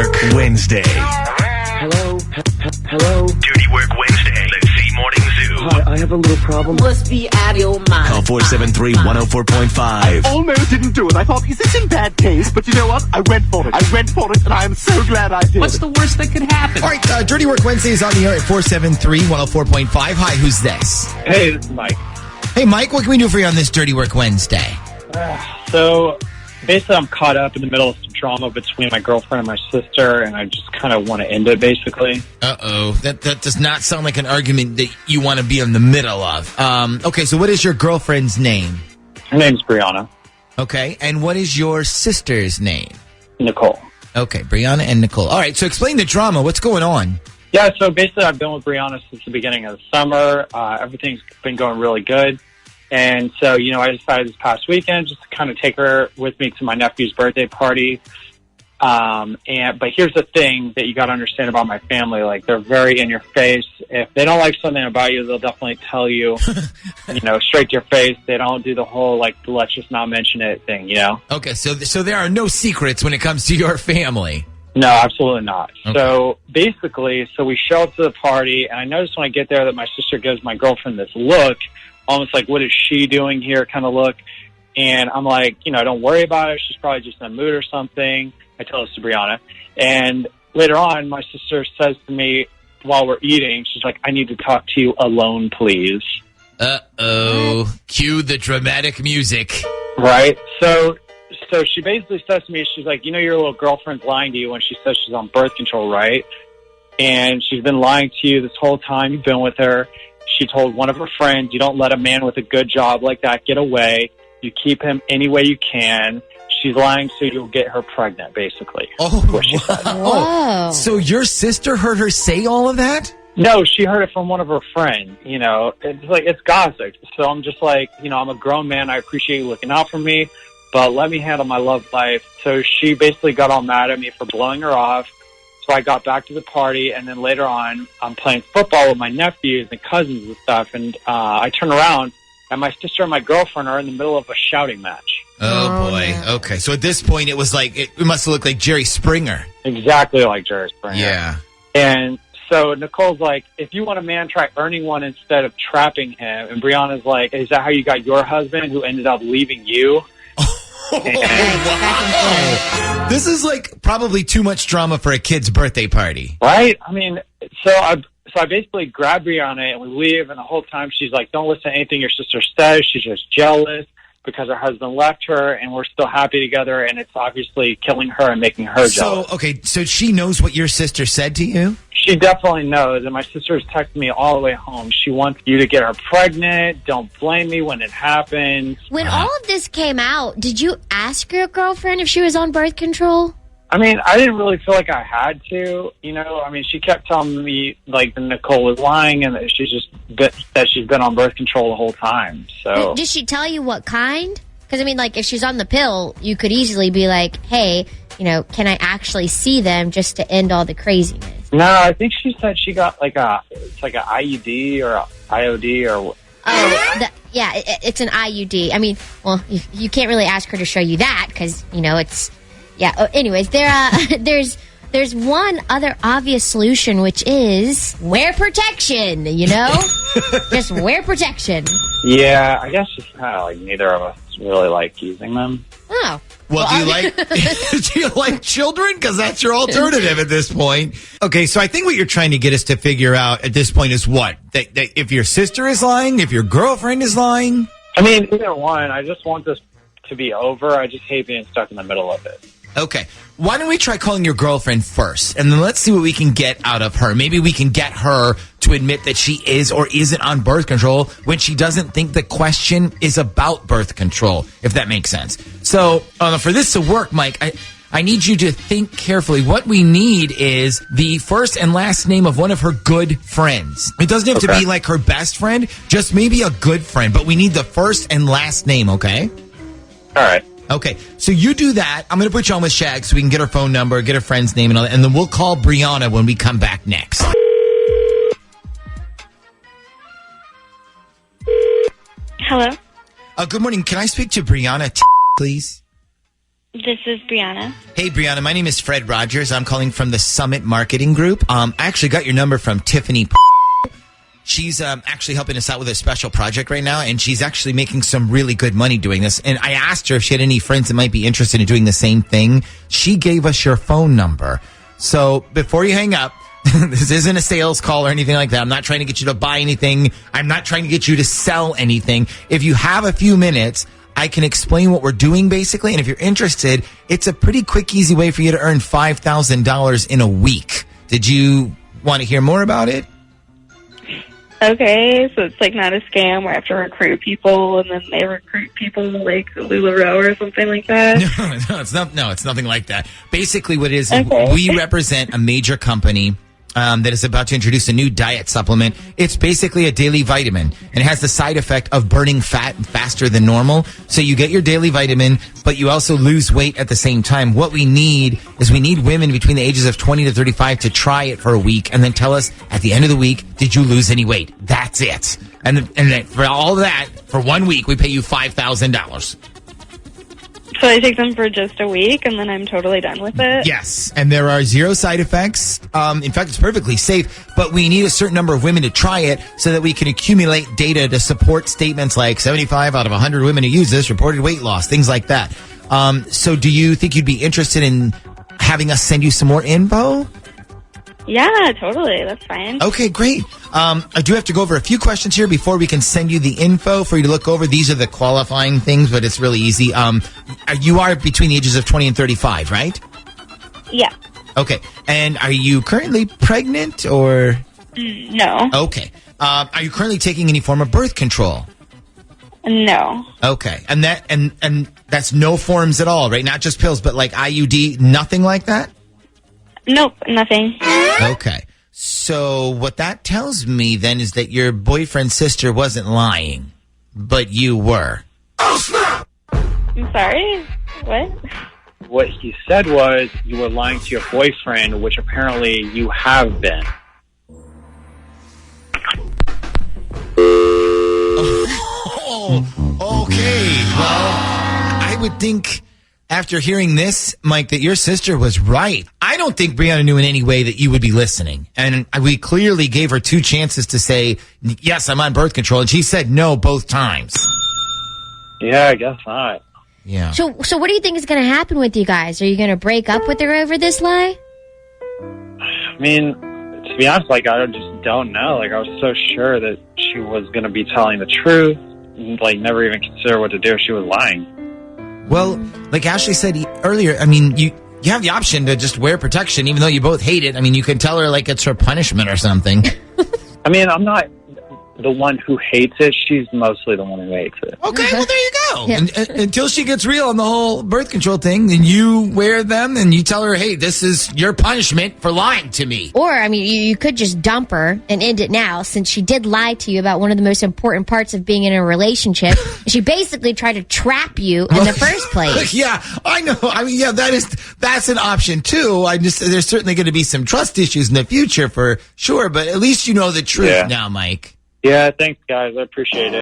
Work Wednesday. Hello? Hello? Dirty Work Wednesday. Let's see Morning Zoo. Hi, I have a little problem. Must be out of your mind. Call 473-104.5. Almost didn't do it. I thought, is this in bad taste? But you know what? I went for it. and I am so glad I did. What's the worst that could happen? All right, Dirty Work Wednesday is on the air at 473-104.5. Hi, who's this? Hey, this is Mike. Hey, Mike, what can we do for you on this Dirty Work Wednesday? So basically, I'm caught up in the middle of some drama between my girlfriend and my sister, and I just kind of want to end it, basically. Uh-oh. That does not sound like an argument that you want to be in the middle of. Okay, so what is your girlfriend's name? Her name's Brianna. Okay, and what is your sister's name? Nicole. Okay, Brianna and Nicole. All right, so explain the drama. What's going on? Yeah, so basically, I've been with Brianna since the beginning of the summer. Everything's been going really good. And so, I decided this past weekend just to kind of take her with me to my nephew's birthday party. But here's the thing that you got to understand about my family. Like, they're very in your face. If they don't like something about you, they'll definitely tell you, straight to your face. They don't do the whole, let's just not mention it thing, Okay, so there are no secrets when it comes to your family. No, absolutely not. Okay. So basically, we show up to the party, and I notice when I get there that my sister gives my girlfriend this look, almost like, what is she doing here kind of look. And I'm like, don't worry about it. She's probably just in a mood or something. I tell this to Brianna. And later on, my sister says to me while we're eating, she's like, I need to talk to you alone, please. Uh-oh. Cue the dramatic music. Right? So she basically says to me, she's like, your little girlfriend's lying to you when she says she's on birth control, right? And she's been lying to you this whole time you've been with her. She told one of her friends, you don't let a man with a good job like that get away. You keep him any way you can. She's lying so you'll get her pregnant, basically. Oh, what she said. Whoa. So your sister heard her say all of that? No, she heard it from one of her friends. It's gossip. So I'm just like, I'm a grown man. I appreciate you looking out for me, but let me handle my love life. So she basically got all mad at me for blowing her off. So I got back to the party, and then later on, I'm playing football with my nephews and cousins and stuff, and I turn around, and my sister and my girlfriend are in the middle of a shouting match. Oh, boy. No. Okay, so at this point, it was like, it must have looked like Jerry Springer. Exactly like Jerry Springer. Yeah. And so Nicole's like, if you want a man, try earning one instead of trapping him. And Brianna's like, is that how you got your husband who ended up leaving you? Wow. This is like probably too much drama for a kid's birthday party. Right? I mean, so I basically grab Brianna and we leave, and the whole time she's like, don't listen to anything your sister says. She's just jealous because her husband left her and we're still happy together, and it's obviously killing her and making her jealous. Okay, so she knows what your sister said to you? She definitely knows, and my sister has texted me all the way home. She wants you to get her pregnant. Don't blame me when it happens. When all of this came out, did you ask your girlfriend if she was on birth control? I mean, I didn't really feel like I had to, I mean, she kept telling me, that Nicole was lying and that she's been on birth control the whole time, so. Did she tell you what kind? Because, I mean, if she's on the pill, you could easily be like, hey, can I actually see them just to end all the craziness? No, I think she said she got it's like an IUD or a IOD or. Oh, it's an IUD. I mean, well, you can't really ask her to show you that because it's. Yeah. Anyways, there's one other obvious solution, which is wear protection. Just wear protection. Yeah, I guess just kind of neither of us really like using them. Oh. Well, do you like children? Because that's your alternative at this point. Okay, so I think what you're trying to get us to figure out at this point is what? That if your sister is lying, if your girlfriend is lying? I mean, either one. I just want this to be over. I just hate being stuck in the middle of it. Okay. Why don't we try calling your girlfriend first, and then let's see what we can get out of her. Maybe we can get her to admit that she is or isn't on birth control when she doesn't think the question is about birth control, if that makes sense. So for this to work, Mike, I need you to think carefully. What we need is the first and last name of one of her good friends. It doesn't have to be like her best friend, just maybe a good friend, but we need the first and last name, okay? All right. Okay, so you do that. I'm going to put you on with Shag so we can get her phone number, get her friend's name, and all that, and then we'll call Brianna when we come back next. Hello? Good morning. Can I speak to Brianna, please? This is Brianna. Hey, Brianna, my name is Fred Rogers. I'm calling from the Summit Marketing Group. I actually got your number from Tiffany. She's actually helping us out with a special project right now, and she's actually making some really good money doing this. And I asked her if she had any friends that might be interested in doing the same thing. She gave us your phone number. So before you hang up, this isn't a sales call or anything like that. I'm not trying to get you to buy anything. I'm not trying to get you to sell anything. If you have a few minutes, I can explain what we're doing, basically. And if you're interested, it's a pretty quick, easy way for you to earn $5,000 in a week. Did you want to hear more about it? Okay, so it's like not a scam where I have to recruit people and then they recruit people like LuLaRoe or something like that? No, it's not. No, it's nothing like that. Basically, what it is, Okay. we represent a major company that is about to introduce a new diet supplement. It's basically a daily vitamin, and it has the side effect of burning fat faster than normal. So you get your daily vitamin, but you also lose weight at the same time. What we need is women between the ages of 20 to 35 to try it for a week and then tell us at the end of the week, did you lose any weight? That's it. And then for all of that, for 1 week, we pay you $5,000. So I take them for just a week and then I'm totally done with it? Yes, and there are zero side effects. In fact, it's perfectly safe, but we need a certain number of women to try it so that we can accumulate data to support statements like 75 out of 100 women who use this reported weight loss, things like that. So do you think you'd be interested in having us send you some more info? Yeah, totally. That's fine. Okay, great. I do have to go over a few questions here before we can send you the info for you to look over. These are the qualifying things, but it's really easy. You are between the ages of 20 and 35, right? Yeah. Okay. And are you currently pregnant or? No. Okay. Are you currently taking any form of birth control? No. Okay. And that's no forms at all, right? Not just pills, but like IUD, nothing like that? Nope, nothing. Okay. So what that tells me then is that your boyfriend's sister wasn't lying, but you were. I'm sorry? What? What he said was you were lying to your boyfriend, which apparently you have been. Oh, okay. Well, I would think after hearing this, Mike, that your sister was right. I don't think Brianna knew in any way that you would be listening. And we clearly gave her two chances to say, yes, I'm on birth control. And she said no both times. Yeah, I guess not. Yeah. So what do you think is going to happen with you guys? Are you going to break up with her over this lie? I mean, to be honest, like, I just don't know. Like, I was so sure that she was going to be telling the truth. Like, never even consider what to do if she was lying. Well, like Ashley said earlier, I mean, you have the option to just wear protection, even though you both hate it. I mean, you can tell her, like, it's her punishment or something. I mean, I'm not the one who hates it. She's mostly the one who hates it. Okay, well, there you go. Yeah. And until she gets real on the whole birth control thing, then you wear them and you tell her, hey, this is your punishment for lying to me. Or, I mean, you could just dump her and end it now, since she did lie to you about one of the most important parts of being in a relationship. She basically tried to trap you in the first place. Yeah, I know. I mean, yeah, that's an option too. There's certainly going to be some trust issues in the future for sure, but at least you know the truth now, Mike. Yeah, thanks, guys. I appreciate it.